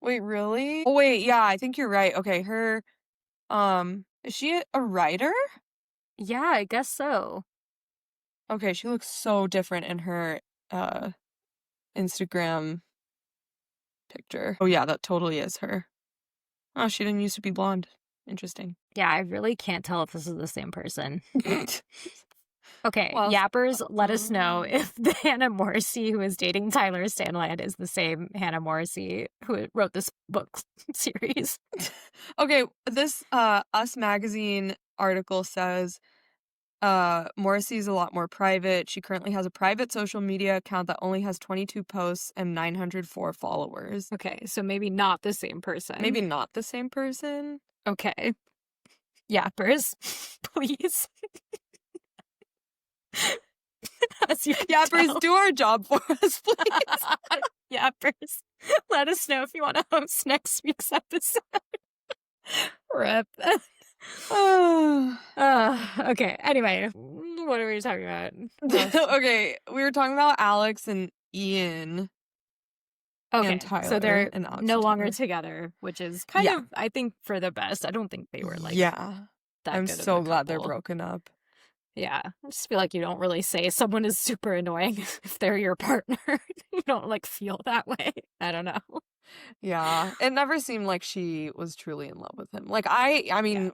Wait, really? Oh, wait, yeah, I think you're right. Okay, her, is she a writer? Yeah, I guess so. Okay, she looks so different in her, Instagram picture. Oh, yeah, that totally is her. Oh, she didn't used to be blonde. Interesting. Yeah, I really can't tell if this is the same person. Okay, Well, Yappers, let us know if the Hannah Morrissey who is dating Tyler Stanland is the same Hannah Morrissey who wrote this book series. Okay, this Us Magazine article says Morrissey's a lot more private. She currently has a private social media account that only has 22 posts and 904 followers. Okay, so maybe not the same person. Maybe not the same person. Okay. Yappers, please. As you can Yappers, tell. do our job for us, please. Yappers, let us know if you want to host next week's episode. Rip. Okay, anyway, what are we talking about? Okay, we were talking about Alex and Ian. Okay, And Tyler so they're and Alex no and longer Tyler. together, which is kind of, I think, for the best. I don't think they were like yeah, that I'm good of so a glad they're couple. broken up. Yeah, I just feel like you don't really say someone is super annoying if they're your partner. You don't like feel that way. I don't know. Yeah, it never seemed like she was truly in love with him. Like I mean,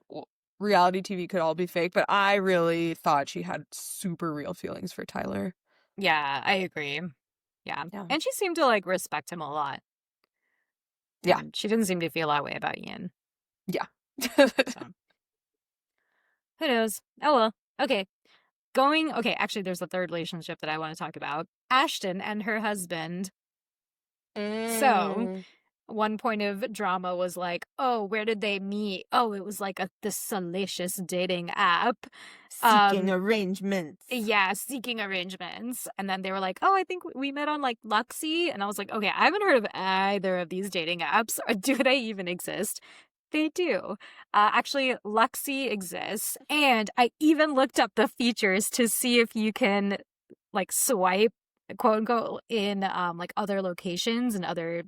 reality TV could all be fake, but I really thought she had super real feelings for Tyler. Yeah, I agree. Yeah. And she seemed to like respect him a lot. Yeah. And she didn't seem to feel that way about Ian. Yeah. So. Who knows? Oh well. Okay. Actually, there's a third relationship that I want to talk about. Ashton and her husband. So, one point of drama was like, oh, where did they meet? Oh, it was like this salacious dating app. Seeking arrangements. Yeah, seeking arrangements. And then they were like, oh, I think we met on like Luxy. And I was like, okay, I haven't heard of either of these dating apps. Or do they even exist? They do. Actually, Luxy exists. And I even looked up the features to see if you can like swipe, quote unquote, in like other locations and other,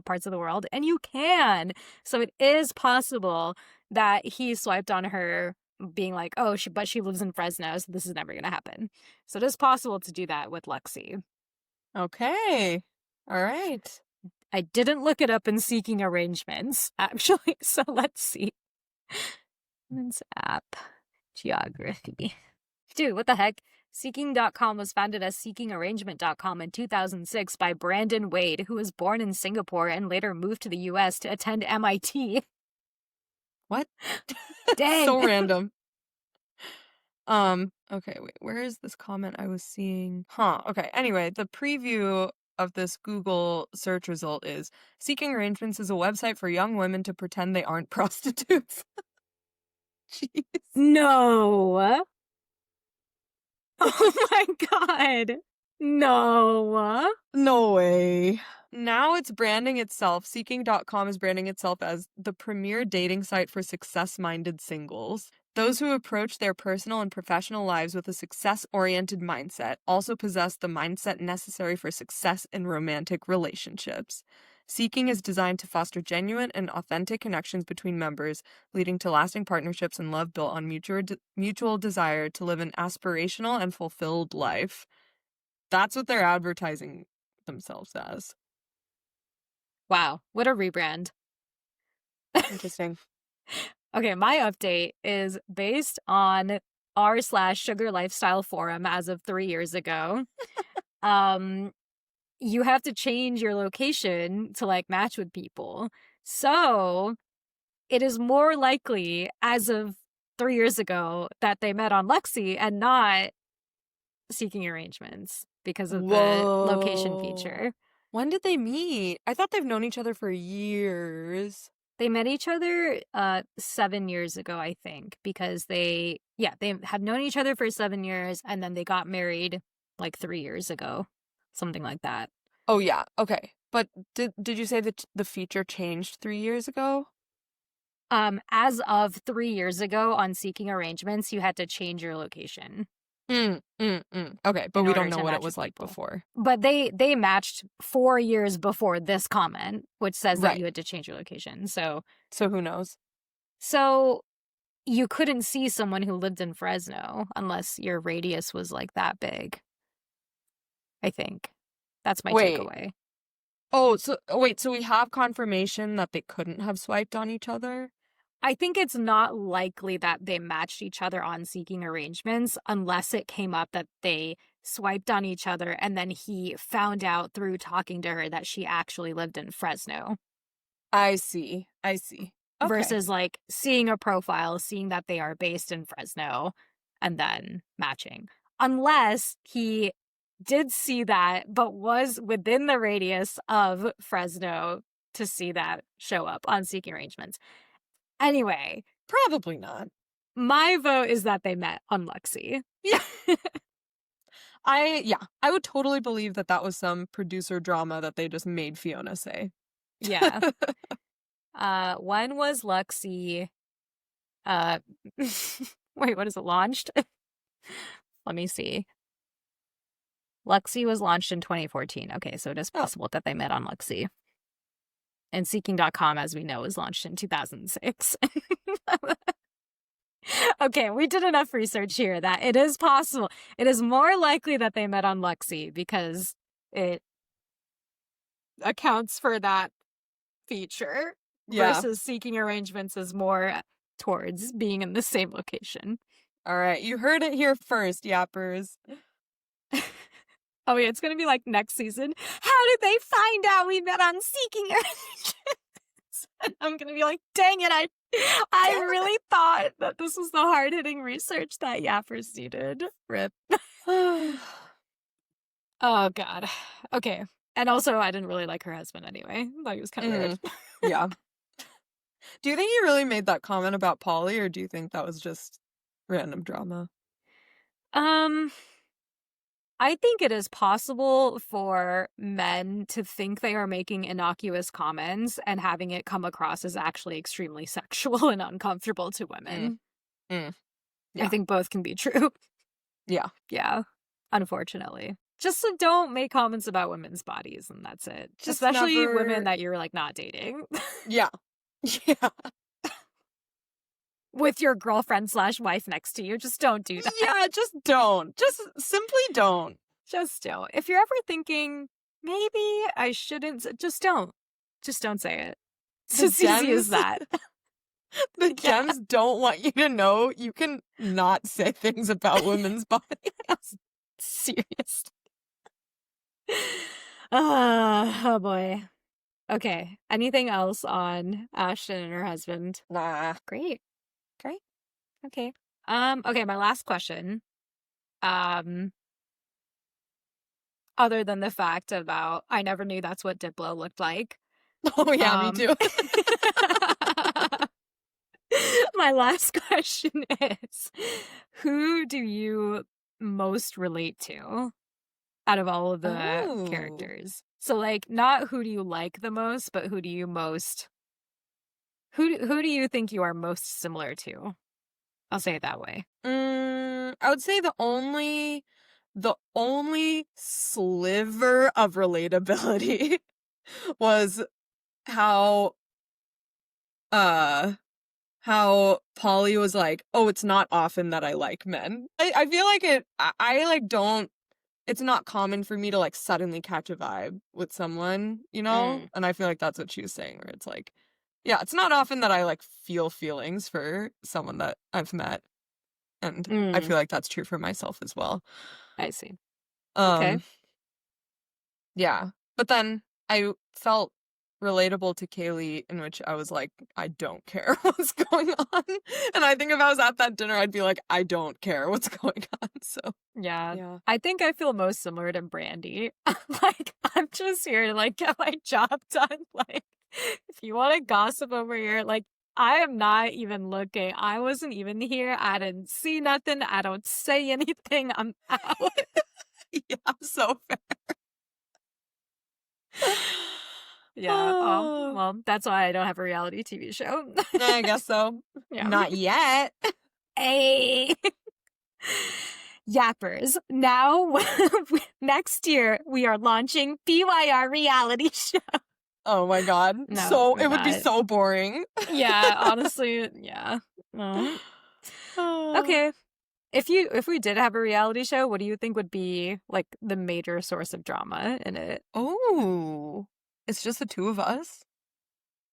parts of the world. And you can. So it is possible that he swiped on her being like, oh, but she lives in Fresno, so this is never going to happen. So it is possible to do that with Luxy. Okay. All right. I didn't look it up in Seeking Arrangements, actually, so let's see. Women's app. Geography. Dude, what the heck? Seeking.com was founded as seekingarrangement.com in 2006 by Brandon Wade, who was born in Singapore and later moved to the US to attend MIT. What? Dang. So random. Okay, wait, where is this comment I was seeing? Okay, anyway, the preview of this Google search result is Seeking Arrangements is a website for young women to pretend they aren't prostitutes. Jeez. No. Oh my god. No. No way. Now it's branding itself. Seeking.com is branding itself as the premier dating site for success-minded singles. Those who approach their personal and professional lives with a success-oriented mindset also possess the mindset necessary for success in romantic relationships. Seeking is designed to foster genuine and authentic connections between members, leading to lasting partnerships and love built on mutual desire to live an aspirational and fulfilled life. That's what they're advertising themselves as. Wow, what a rebrand. Interesting. Okay, my update is based on r/sugar lifestyle forum as of 3 years ago. You have to change your location to like match with people. So it is more likely as of 3 years ago that they met on Lexi and not seeking arrangements because of the location Whoa. feature. When did they meet? I thought they've known each other for years. They met each other 7 years ago, I think, because they have known each other for 7 years and then they got married like 3 years ago. Something like that. Oh yeah, okay. But did you say that the feature changed 3 years ago? As of 3 years ago on seeking arrangements, you had to change your location. Okay, but we don't know what it was like before. But they matched 4 years before this comment, which says that you had to change your location. So who knows? So you couldn't see someone who lived in Fresno unless your radius was like that big. I think. That's my takeaway. Oh, so we have confirmation that they couldn't have swiped on each other? I think it's not likely that they matched each other on seeking arrangements unless it came up that they swiped on each other and then he found out through talking to her that she actually lived in Fresno. I see. Okay. Versus like seeing a profile, seeing that they are based in Fresno and then matching. Unless he did see that but was within the radius of Fresno to see that show up on seeking arrangements. Anyway. Probably not. My vote is that they met on Lexi. Yeah. I would totally believe that was some producer drama that they just made Fiona say. Yeah. When was Lexi? Wait, what is it launched? Let me see. Lexi was launched in 2014. Okay, so it is possible that they met on Lexi. And Seeking.com, as we know, was launched in 2006. Okay, we did enough research here that it is possible. It is more likely that they met on Lexi because it accounts for that feature versus seeking arrangements is more towards being in the same location. All right, you heard it here first, yappers. Oh yeah, it's gonna be like next season. How did they find out we met on seeking arrangements? And I'm gonna be like, dang it, I really thought that this was the hard-hitting research that yappers needed. Rip. Oh god. Okay. And also I didn't really like her husband anyway. I thought he was kind of weird. Yeah. Do you think he really made that comment about Polly, or do you think that was just random drama? I think it is possible for men to think they are making innocuous comments and having it come across as actually extremely sexual and uncomfortable to women. Yeah. I think both can be true. Yeah. Yeah. Unfortunately. Just don't make comments about women's bodies and that's it. Just especially women that you're like not dating. Yeah. Yeah. With your girlfriend/wife next to you. Just don't do that. Yeah, just don't. Just simply don't. Just don't. If you're ever thinking, maybe I shouldn't, just don't. Just don't say it. It's as easy as that. The gems don't want you to know you can not say things about women's bodies. Seriously. Oh boy. Okay. Anything else on Ashton and her husband? Nah. Great. Okay. Okay, my last question. Other than the fact about I never knew that's what Diplo looked like. Oh yeah, me too. My last question is, who do you most relate to out of all of the characters? So like not who do you like the most, but who do you think you are most similar to? I'll say it that way. I would say the only sliver of relatability was how Polly was like, oh, it's not often that I like men. I feel like I like don't it's not common for me to, like, suddenly catch a vibe with someone, you know? Mm. And I feel like that's what she was saying, where it's like, yeah, it's not often that I, like, feel feelings for someone that I've met, and I Mm. feel like that's true for myself as well. I see. Okay. Um, yeah. But then I felt relatable to Kaylee, in which I was like, I don't care what's going on. And I think if I was at that dinner, I'd be like, I don't care what's going on. So, Yeah. yeah. I think I feel most similar to Brandy. Like, I'm just here to, like, get my job done. Like, if you want to gossip over here, like, I am not even looking. I wasn't even here. I didn't see nothing. I don't say anything. I'm out. Yeah, so fair. Yeah. Oh, Well, that's why I don't have a reality TV show. I guess so. Yeah. Not yet. Hey. Yappers. Now, next year, we are launching BYR reality show. Oh my god. No, So we're it would be not. so boring. Yeah, honestly, yeah. Oh. Okay. If we did have a reality show, what do you think would be like the major source of drama in it? Oh, it's just the two of us?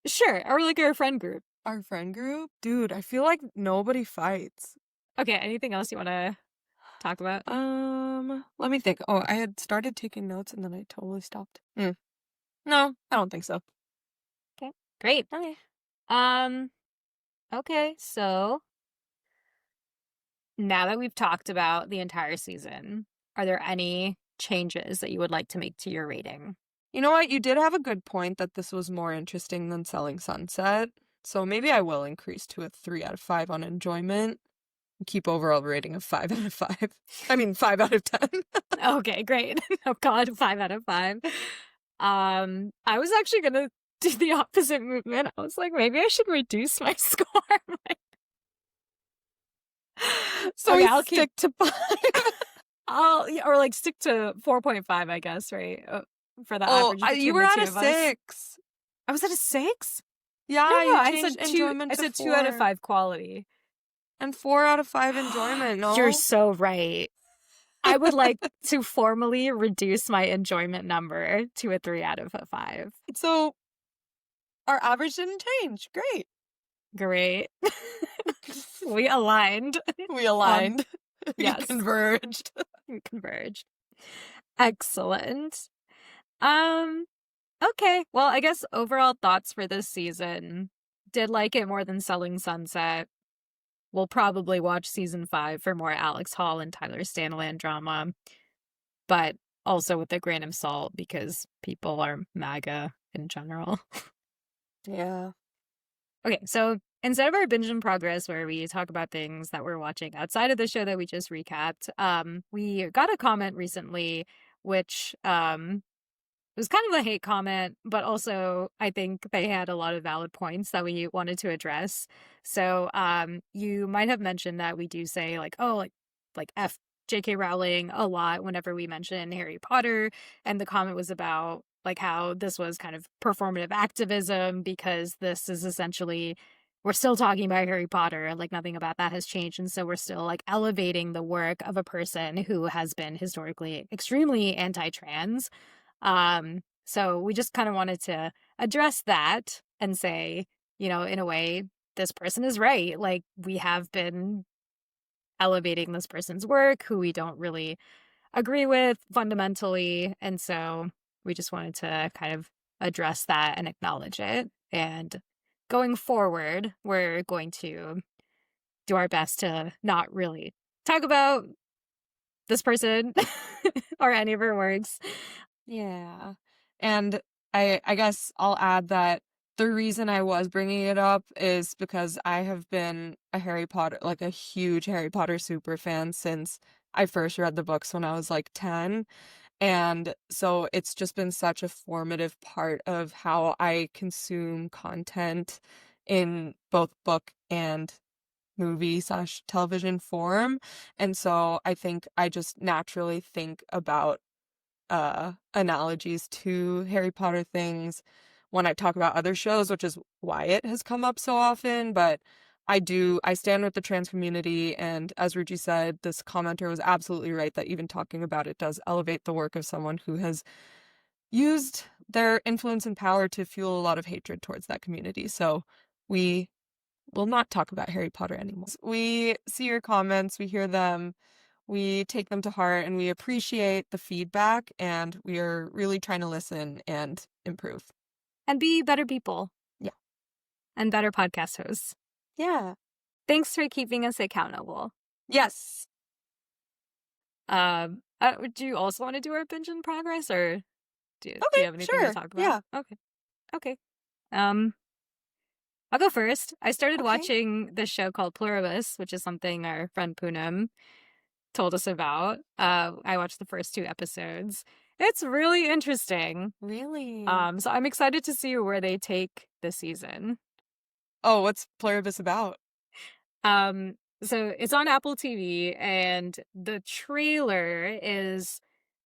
Sure, or like our friend group. Our friend group? Dude, I feel like nobody fights. Okay, anything else you want to talk about? Let me think. Oh, I had started taking notes and then I totally stopped. No, I don't think so. Okay, great. Okay. Um, okay, so now that we've talked about the entire season, are there any changes that you would like to make to your rating? You know what? You did have a good point that this was more interesting than Selling Sunset. So maybe I will increase to a 3 out of 5 on enjoyment. Keep overall rating of 5 out of 5. I mean, 5 out of 10. Okay, great. Oh God, 5 out of 5. I was actually gonna do the opposite movement. I was like, maybe I should reduce my score. So Okay, we I'll stick to 5. or like stick to 4.5, I guess, right? For the Oh, average between you were the at two a of us. 6. I was at a 6? Yeah, No, you I changed said two. enjoyment I to said 4. 2 out of 5 quality. And 4 out of 5 enjoyment, no? You're so right. I would like to formally reduce my enjoyment number to a 3 out of 5. So our average didn't change. Great. Great. We aligned. We aligned. We Yes. converged. We converged. Excellent. Okay. Well, I guess overall thoughts for this season. Did like it more than Selling Sunset. We'll probably watch season 5 for more Alex Hall and Tyler Stanland drama, but also with a grain of salt because people are MAGA in general. Yeah. Okay, so instead of our binge in progress where we talk about things that we're watching outside of the show that we just recapped, we got a comment recently which it was kind of a hate comment, but also I think they had a lot of valid points that we wanted to address. So you might have mentioned that we do say like, oh, like F J.K. Rowling a lot whenever we mention Harry Potter. And the comment was about like how this was kind of performative activism because this is essentially we're still talking about Harry Potter, like nothing about that has changed. And so we're still like elevating the work of a person who has been historically extremely anti-trans. So we just kind of wanted to address that and say, you know, in a way, this person is right. Like we have been elevating this person's work who we don't really agree with fundamentally. And so we just wanted to kind of address that and acknowledge it. And going forward, we're going to do our best to not really talk about this person or any of her works. Yeah. And I guess I'll add that the reason I was bringing it up is because I have been a Harry Potter, like a huge Harry Potter super fan since I first read the books when I was like 10. And so it's just been such a formative part of how I consume content in both book and movie/television form. And so I think I just naturally think about analogies to Harry Potter things when I talk about other shows, which is why it has come up so often. But I stand with the trans community, and as Ruchi said, this commenter was absolutely right that even talking about it does elevate the work of someone who has used their influence and power to fuel a lot of hatred towards that community. So we will not talk about Harry Potter anymore. We see your comments, we hear them, we take them to heart, and we appreciate the feedback, and we are really trying to listen and improve. And be better people. Yeah. And better podcast hosts. Yeah. Thanks for keeping us accountable. Yes. Do you also want to do our binge in progress, or do you have anything to talk about? Yeah. Okay. I'll go first. I started Okay. watching this show called Pluribus, which is something our friend Poonam told us about. I watched the first 2 episodes. It's really interesting. Really? So I'm excited to see where they take this season. Oh, what's Pluribus about? So it's on Apple TV, and the trailer is,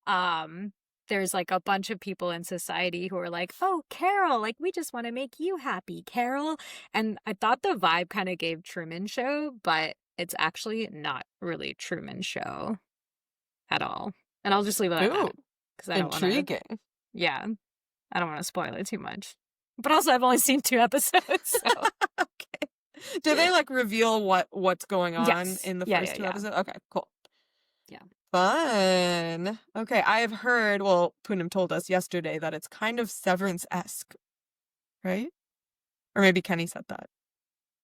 there's like a bunch of people in society who are like, oh, Carol, like, we just want to make you happy, Carol. And I thought the vibe kind of gave Truman Show, but it's actually not really Truman Show at all. And I'll just leave it at that. Because I don't intriguing. Yeah. I don't want to spoil it too much. But also, I've only seen 2 episodes, so. Okay. Do they like reveal what's going on in the first 2 episodes? Okay, cool. Yeah. Fun. Okay, I have heard, well, Poonam told us yesterday that it's kind of Severance-esque, right? Or maybe Kenny said that.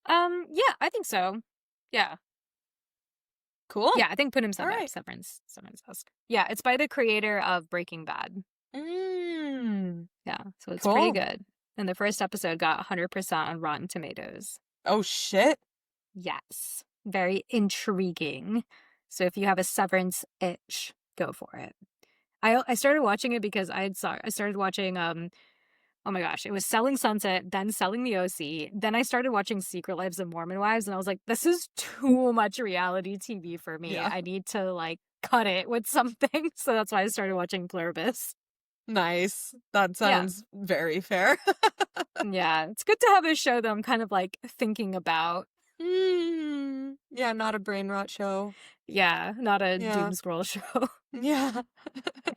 Yeah, I think so. Yeah. Cool. Yeah, I think Poonam said that. Severance-esque. Yeah, it's by the creator of Breaking Bad. Yeah, so it's pretty good. And the first episode got 100% on Rotten Tomatoes. Oh, shit. Yes. Very intriguing. So if you have a Severance itch, go for it. I started watching it because I started watching, oh my gosh, it was Selling Sunset, then Selling the OC. Then I started watching Secret Lives of Mormon Wives, and I was like, this is too much reality TV for me. Yeah. I need to, like, cut it with something. So that's why I started watching Pluribus. Nice. That sounds very fair. Yeah, it's good to have a show that I'm kind of like thinking about. Yeah, not a brain rot show. Yeah, not a doom scroll show. Yeah.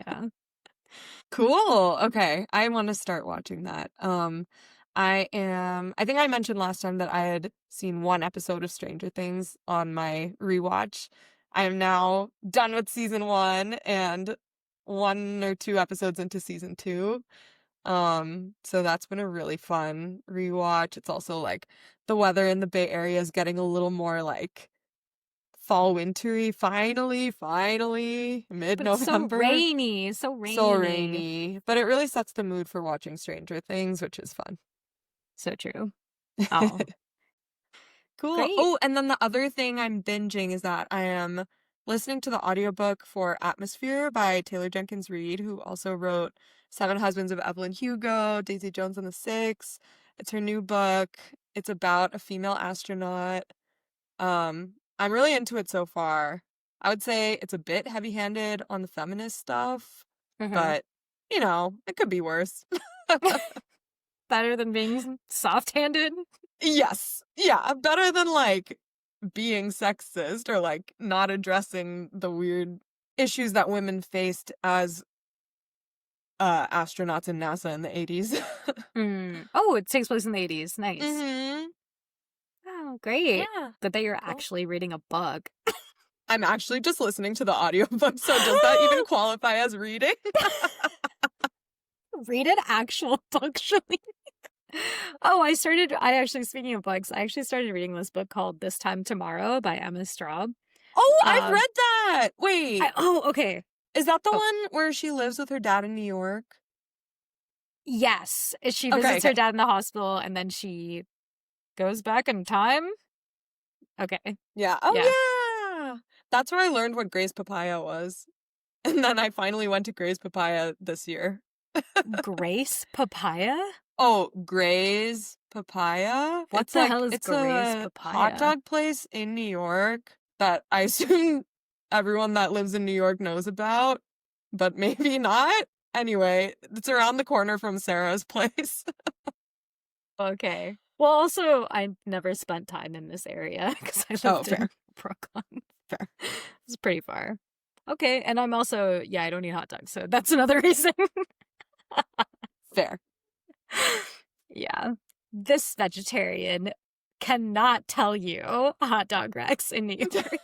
Yeah. Cool. Okay, I want to start watching that. I think I mentioned last time that I had seen 1 episode of Stranger Things on my rewatch. I am now done with season 1 and 1 or 2 episodes into season 2. So that's been a really fun rewatch. It's also like the weather in the Bay Area is getting a little more like fall wintry. Finally, mid-November. So rainy. But it really sets the mood for watching Stranger Things, which is fun. So true. Oh. Cool. Great. Oh, and then the other thing I'm binging is that I am listening to the audiobook for Atmosphere by Taylor Jenkins Reid, who also wrote 7 Husbands of Evelyn Hugo, Daisy Jones and the Six. It's her new book. It's about a female astronaut. I'm really into it so far. I would say it's a bit heavy-handed on the feminist stuff, but, you know, it could be worse. Better than being soft-handed? Yes. Yeah, better than, like, being sexist or, like, not addressing the weird issues that women faced as astronauts in NASA in the 80s. Oh, it takes place in the 80s. Nice. Oh, great. Yeah. Good that you're actually reading a book. I'm actually just listening to the audiobook, so does that even qualify as reading? Read an actual book, Shalini. Oh, speaking of books, I actually started reading this book called This Time Tomorrow by Emma Straub. Oh, I've read that! Wait. Okay. Is that the one where she lives with her dad in New York? Yes. She visits her dad in the hospital, and then she goes back in time? Okay. Yeah. Oh, yeah! That's where I learned what Gray's Papaya was. And then I finally went to Gray's Papaya this year. Gray's Papaya? Oh, Gray's Papaya? What the hell is Gray's Papaya? It's a hot dog place in New York that I assume everyone that lives in New York knows about, but maybe not. Anyway, it's around the corner from Sarah's place. Okay. Well, also, I never spent time in this area because I lived in fair. Brooklyn. Fair. It's pretty far. Okay, and I'm also, I don't eat hot dogs, so that's another reason. Fair. Yeah. This vegetarian cannot tell you hot dog wrecks in New York.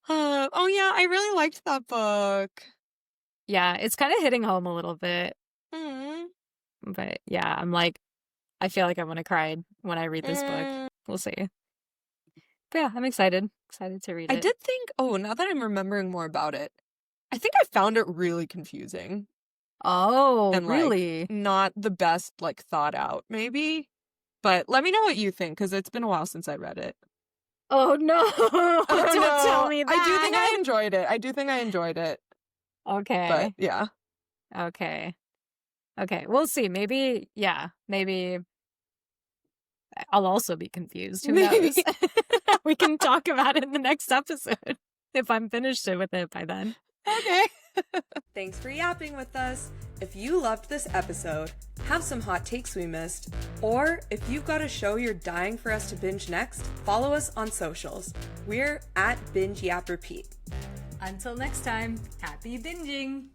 Oh yeah, I really liked that book. Yeah, it's kind of hitting home a little bit. Mm. But yeah, I'm like, I feel like I want to cry when I read this book. Mm. We'll see. But yeah, I'm excited. Excited to read it. I did think, now that I'm remembering more about it, I think I found it really confusing. Oh, And really? not the best, thought out, maybe. But let me know what you think, because it's been a while since I read it. Oh no! Don't tell me that. I do think I enjoyed it. Okay. But yeah. Okay. We'll see. Maybe I'll also be confused. Who knows? We can talk about it in the next episode if I'm finished with it by then. Okay. Thanks for yapping with us. If you loved this episode, have some hot takes we missed, or if you've got a show you're dying for us to binge next, follow us on socials. We're at Binge Yap Repeat. Until next time, happy binging!